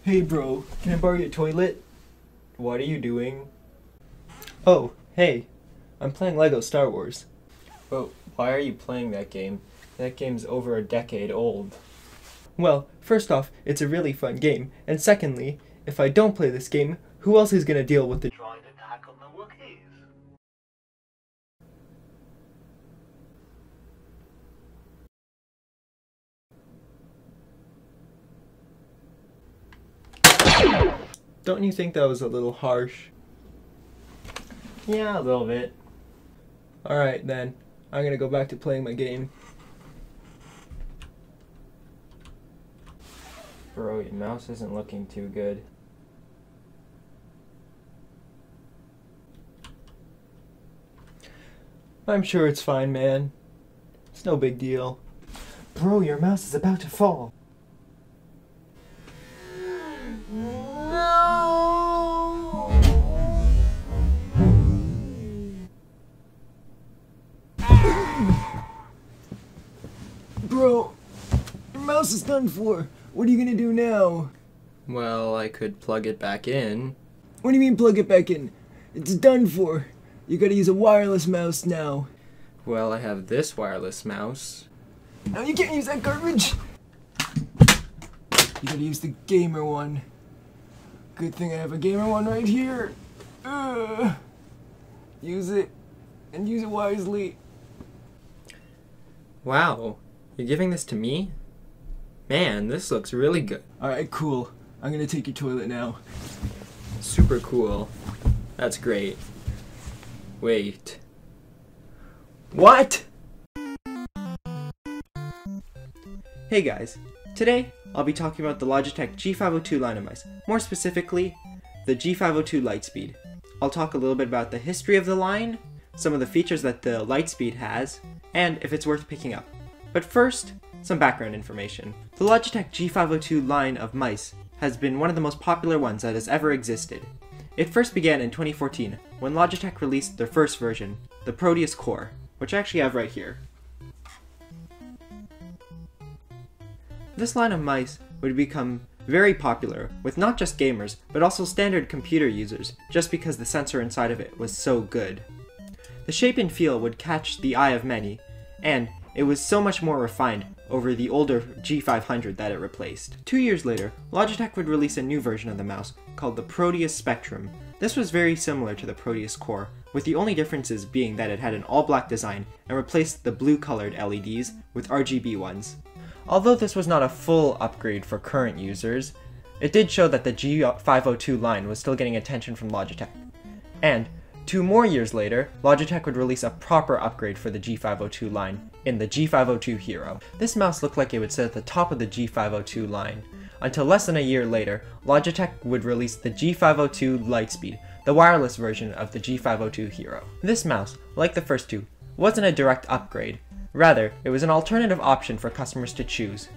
Hey bro, can I borrow your toilet? What are you doing? Oh, hey. I'm playing Lego Star Wars. But why are you playing that game? That game's over a decade old. Well, first off, it's a really fun game. And secondly, if I don't play this game, who else is gonna deal with the droid attack on the Wookiees? Don't you think that was a little harsh? Yeah, a little bit. Alright then, I'm gonna go back to playing my game. Bro, your mouse isn't looking too good. I'm sure it's fine, man. It's no big deal. Bro, your mouse is about to fall. Bro, your mouse is done for. What are you gonna do now? Well, I could plug it back in. What do you mean plug it back in? It's done for. You gotta use a wireless mouse now. Well, I have this wireless mouse. No, you can't use that garbage! You gotta use the gamer one. Good thing I have a gamer one right here. Use it, and use it wisely. Wow, you're giving this to me? Man, this looks really good. Alright, cool. I'm gonna take your toilet now. Super cool. That's great. Wait. What? Hey guys, today I'll be talking about the Logitech G502 line of mice, more specifically, the G502 Lightspeed. I'll talk a little bit about the history of the line, some of the features that the Lightspeed has, and if it's worth picking up. But first, some background information. The Logitech G502 line of mice has been one of the most popular ones that has ever existed. It first began in 2014 when Logitech released their first version, the Proteus Core, which I actually have right here. This line of mice would become very popular with not just gamers, but also standard computer users, just because the sensor inside of it was so good. The shape and feel would catch the eye of many, and it was so much more refined over the older G500 that it replaced. 2 years later, Logitech would release a new version of the mouse called the Proteus Spectrum. This was very similar to the Proteus Core, with the only differences being that it had an all-black design and replaced the blue-colored LEDs with RGB ones. Although this was not a full upgrade for current users, it did show that the G502 line was still getting attention from Logitech. And 2 more years later, Logitech would release a proper upgrade for the G502 line in the G502 Hero. This mouse looked like it would sit at the top of the G502 line, until less than a year later, Logitech would release the G502 Lightspeed, the wireless version of the G502 Hero. This mouse, like the first two, wasn't a direct upgrade. Rather, it was an alternative option for customers to choose.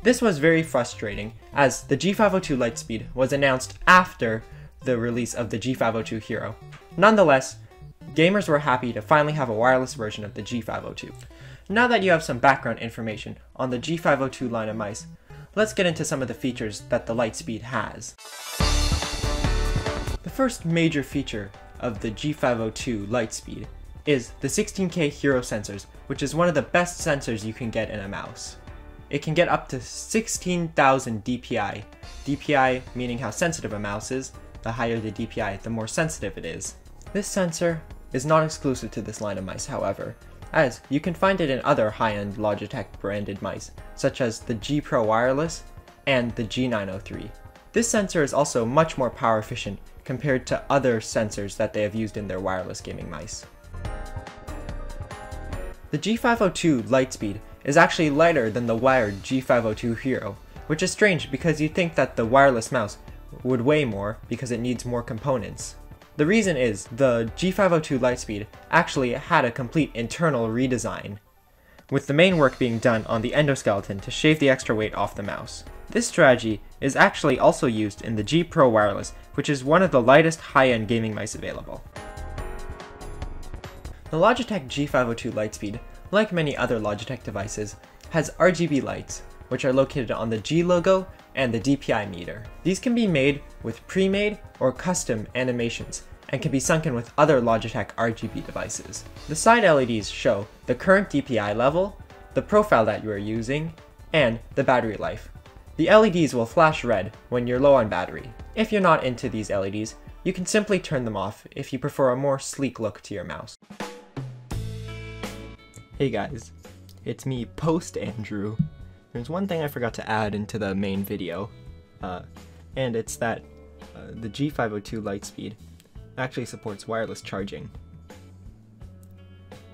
This was very frustrating, as the G502 Lightspeed was announced after the release of the G502 Hero. Nonetheless, gamers were happy to finally have a wireless version of the G502. Now that you have some background information on the G502 line of mice, let's get into some of the features that the Lightspeed has. The first major feature of the G502 Lightspeed is the 16K Hero sensors, which is one of the best sensors you can get in a mouse. It can get up to 16,000 DPI. DPI meaning how sensitive a mouse is. The higher the DPI, the more sensitive it is. This sensor is not exclusive to this line of mice, however, as you can find it in other high-end Logitech branded mice, such as the G Pro Wireless and the G903. This sensor is also much more power efficient compared to other sensors that they have used in their wireless gaming mice. The G502 Lightspeed is actually lighter than the wired G502 Hero, which is strange because you'd think that the wireless mouse would weigh more because it needs more components. The reason is the G502 Lightspeed actually had a complete internal redesign, with the main work being done on the endoskeleton to shave the extra weight off the mouse. This strategy is actually also used in the G Pro Wireless, which is one of the lightest high-end gaming mice available. The Logitech G502 Lightspeed, like many other Logitech devices, has RGB lights, which are located on the G logo and the DPI meter. These can be made with pre-made or custom animations and can be sunken with other Logitech RGB devices. The side LEDs show the current DPI level, the profile that you are using, and the battery life. The LEDs will flash red when you're low on battery. If you're not into these LEDs, you can simply turn them off if you prefer a more sleek look to your mouse. Hey guys, it's me, Post Andrew. There's one thing I forgot to add into the main video, and it's that the G502 Lightspeed actually supports wireless charging.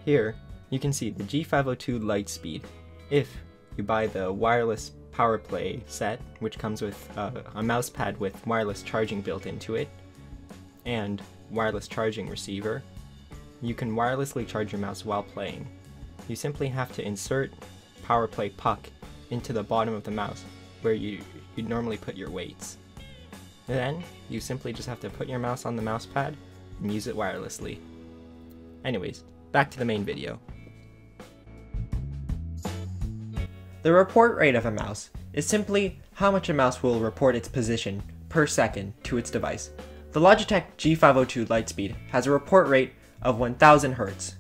Here, you can see the G502 Lightspeed. If you buy the wireless power play set, which comes with a mouse pad with wireless charging built into it, and wireless charging receiver, you can wirelessly charge your mouse while playing. You simply have to insert power play puck into the bottom of the mouse where you'd normally put your weights. Then you simply just have to put your mouse on the mouse pad and use it wirelessly. Anyways, back to the main video. The report rate of a mouse is simply how much a mouse will report its position per second to its device. The Logitech G502 Lightspeed has a report rate of 1000 Hz,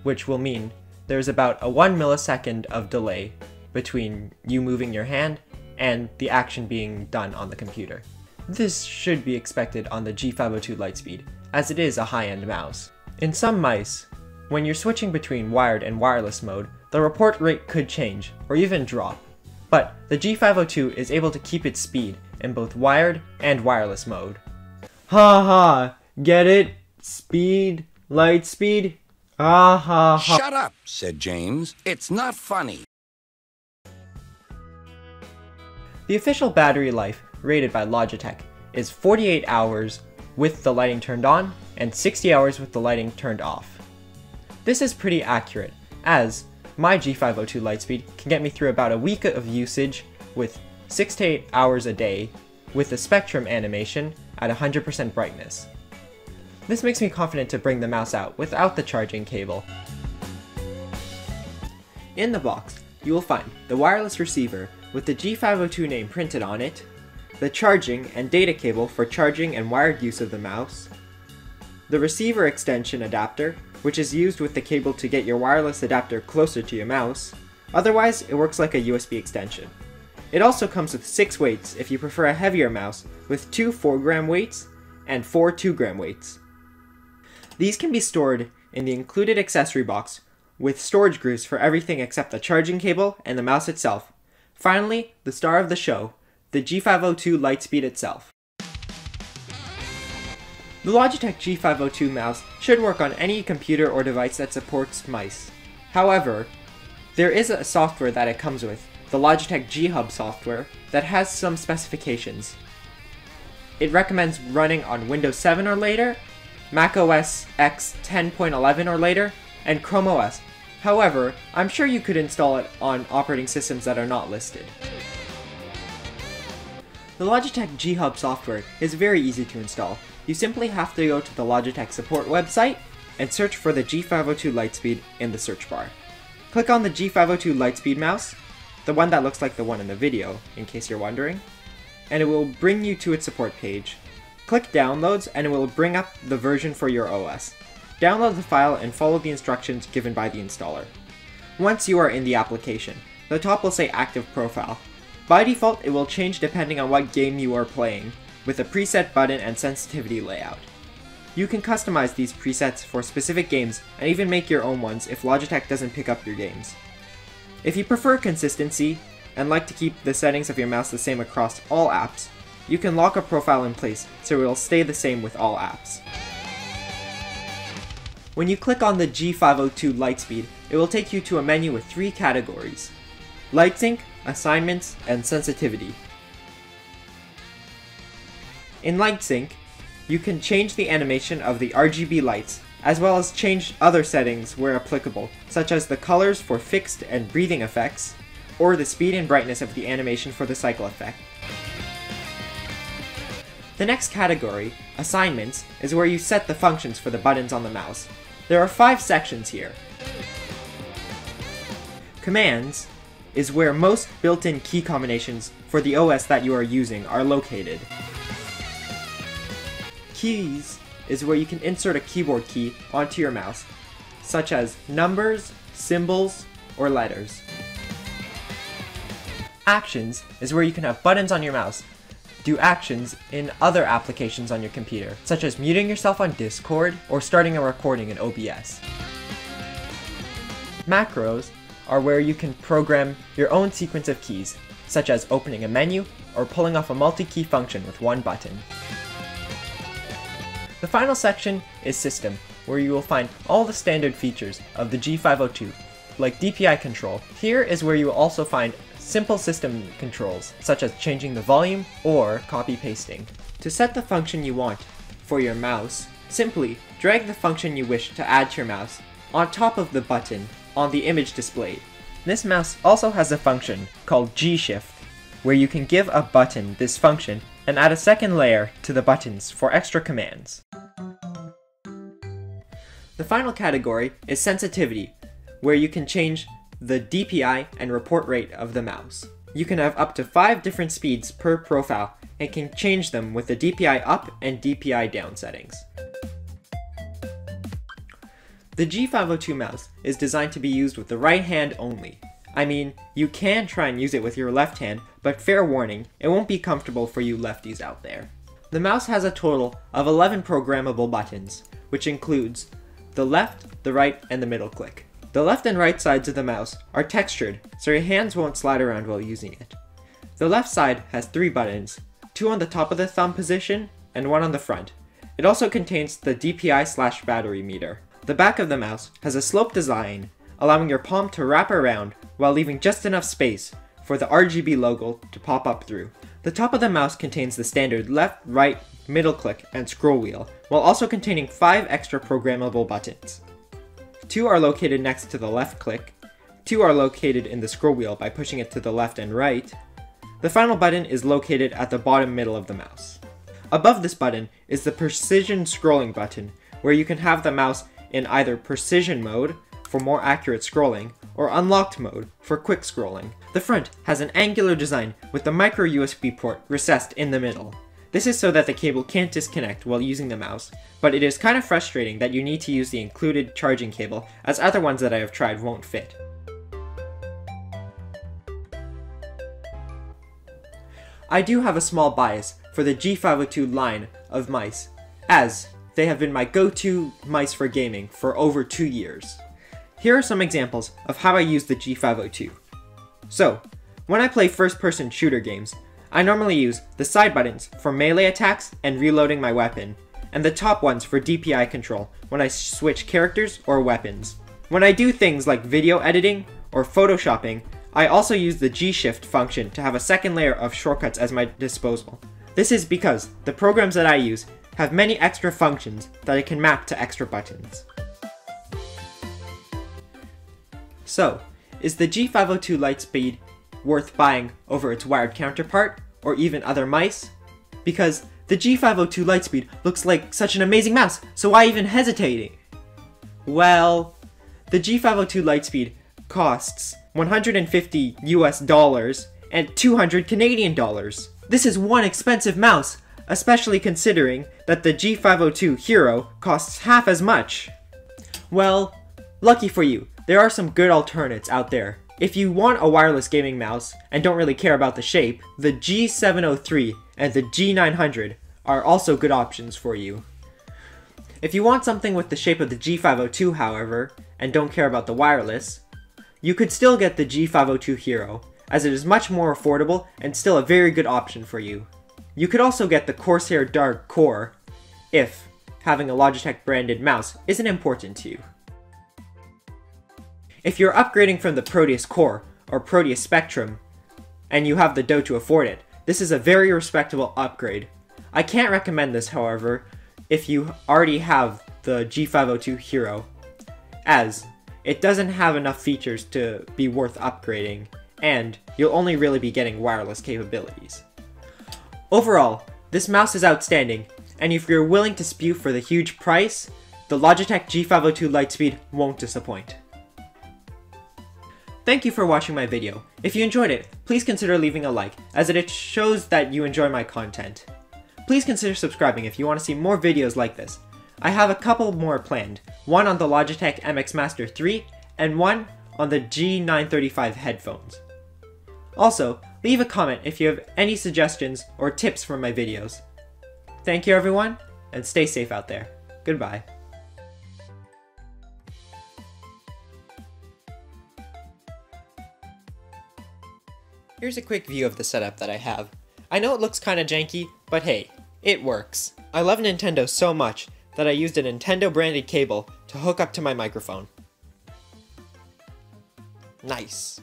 which will mean there's about a 1 millisecond of delay between you moving your hand and the action being done on the computer. This should be expected on the G502 Lightspeed, as it is a high-end mouse. In some mice, when you're switching between wired and wireless mode, the report rate could change, or even drop. But the G502 is able to keep its speed in both wired and wireless mode. Ha ha! Get it? Speed? Lightspeed? Ah ha ha. Shut up, said James. It's not funny. The official battery life rated by Logitech is 48 hours with the lighting turned on and 60 hours with the lighting turned off. This is pretty accurate, as my G502 Lightspeed can get me through about a week of usage with 6 to 8 hours a day with the spectrum animation at 100% brightness. This makes me confident to bring the mouse out without the charging cable. In the box, you will find the wireless receiver with the G502 name printed on it, the charging and data cable for charging and wired use of the mouse, the receiver extension adapter, which is used with the cable to get your wireless adapter closer to your mouse. Otherwise, it works like a USB extension. It also comes with 6 weights if you prefer a heavier mouse, with 2 4-gram weights and 4 2-gram weights. These can be stored in the included accessory box with storage grooves for everything except the charging cable and the mouse itself. Finally, the star of the show, the G502 Lightspeed itself. The Logitech G502 mouse should work on any computer or device that supports mice. However, there is a software that it comes with, the Logitech G Hub software, that has some specifications. It recommends running on Windows 7 or later, Mac OS X 10.11 or later, and Chrome OS. However, I'm sure you could install it on operating systems that are not listed. The Logitech G Hub software is very easy to install. You simply have to go to the Logitech support website and search for the G502 Lightspeed in the search bar. Click on the G502 Lightspeed mouse, the one that looks like the one in the video, in case you're wondering, and it will bring you to its support page. Click Downloads and it will bring up the version for your OS. Download the file and follow the instructions given by the installer. Once you are in the application, the top will say Active Profile. By default, it will change depending on what game you are playing, with a preset button and sensitivity layout. You can customize these presets for specific games and even make your own ones if Logitech doesn't pick up your games. If you prefer consistency and like to keep the settings of your mouse the same across all apps, you can lock a profile in place so it will stay the same with all apps. When you click on the G502 Lightspeed, it will take you to a menu with 3 categories: Light Sync, Assignments, and Sensitivity. In Light Sync, you can change the animation of the RGB lights, as well as change other settings where applicable, such as the colors for fixed and breathing effects, or the speed and brightness of the animation for the cycle effect. The next category, Assignments, is where you set the functions for the buttons on the mouse. There are 5 sections here. Commands is where most built-in key combinations for the OS that you are using are located. Keys is where you can insert a keyboard key onto your mouse, such as numbers, symbols, or letters. Actions is where you can have buttons on your mouse, do actions in other applications on your computer, such as muting yourself on Discord or starting a recording in OBS. Macros are where you can program your own sequence of keys, such as opening a menu or pulling off a multi-key function with one button. The final section is System, where you will find all the standard features of the G502, like DPI control. Here is where you will also find simple system controls, such as changing the volume or copy-pasting. To set the function you want for your mouse, simply drag the function you wish to add to your mouse on top of the button on the image displayed. This mouse also has a function called G-Shift, where you can give a button this function and add a second layer to the buttons for extra commands. The final category is sensitivity, where you can change the DPI and report rate of the mouse. You can have up to 5 different speeds per profile and can change them with the DPI up and DPI down settings. The G502 mouse is designed to be used with the right hand only. I mean, you can try and use it with your left hand, but fair warning, it won't be comfortable for you lefties out there. The mouse has a total of 11 programmable buttons, which includes the left, the right, and the middle click. The left and right sides of the mouse are textured, so your hands won't slide around while using it. The left side has 3 buttons, 2 on the top of the thumb position, and 1 on the front. It also contains the DPI/battery meter. The back of the mouse has a sloped design, allowing your palm to wrap around while leaving just enough space for the RGB logo to pop up through. The top of the mouse contains the standard left, right, middle click, and scroll wheel, while also containing 5 extra programmable buttons. 2 are located next to the left click, 2 are located in the scroll wheel by pushing it to the left and right. The final button is located at the bottom middle of the mouse. Above this button is the precision scrolling button, where you can have the mouse in either precision mode for more accurate scrolling, or unlocked mode for quick scrolling. The front has an angular design with the micro USB port recessed in the middle. This is so that the cable can't disconnect while using the mouse, but it is kind of frustrating that you need to use the included charging cable, as other ones that I have tried won't fit. I do have a small bias for the G502 line of mice, as they have been my go-to mice for gaming for over 2 years. Here are some examples of how I use the G502. So, when I play first-person shooter games, I normally use the side buttons for melee attacks and reloading my weapon, and the top ones for DPI control when I switch characters or weapons. When I do things like video editing or photoshopping, I also use the G-Shift function to have a second layer of shortcuts at my disposal. This is because the programs that I use have many extra functions that I can map to extra buttons. So, is the G502 Lightspeed worth buying over its wired counterpart, or even other mice? Because the G502 Lightspeed looks like such an amazing mouse, so why even hesitating? Well, the G502 Lightspeed costs $150 US and 200 Canadian dollars. This is one expensive mouse, especially considering that the G502 Hero costs half as much. Well, lucky for you, there are some good alternates out there. If you want a wireless gaming mouse and don't really care about the shape, the G703 and the G900 are also good options for you. If you want something with the shape of the G502, however, and don't care about the wireless, you could still get the G502 Hero, as it is much more affordable and still a very good option for you. You could also get the Corsair Dark Core, if having a Logitech branded mouse isn't important to you. If you're upgrading from the Proteus Core or Proteus Spectrum, and you have the dough to afford it, this is a very respectable upgrade. I can't recommend this, however, if you already have the G502 Hero, as it doesn't have enough features to be worth upgrading, and you'll only really be getting wireless capabilities. Overall, this mouse is outstanding, and if you're willing to spew for the huge price, the Logitech G502 Lightspeed won't disappoint. Thank you for watching my video. If you enjoyed it, please consider leaving a like, as it shows that you enjoy my content. Please consider subscribing if you want to see more videos like this. I have a couple more planned, one on the Logitech MX Master 3, and one on the G935 headphones. Also, leave a comment if you have any suggestions or tips for my videos. Thank you everyone, and stay safe out there. Goodbye. Here's a quick view of the setup that I have. I know it looks kinda janky, but hey, it works. I love Nintendo so much that I used a Nintendo branded cable to hook up to my microphone. Nice.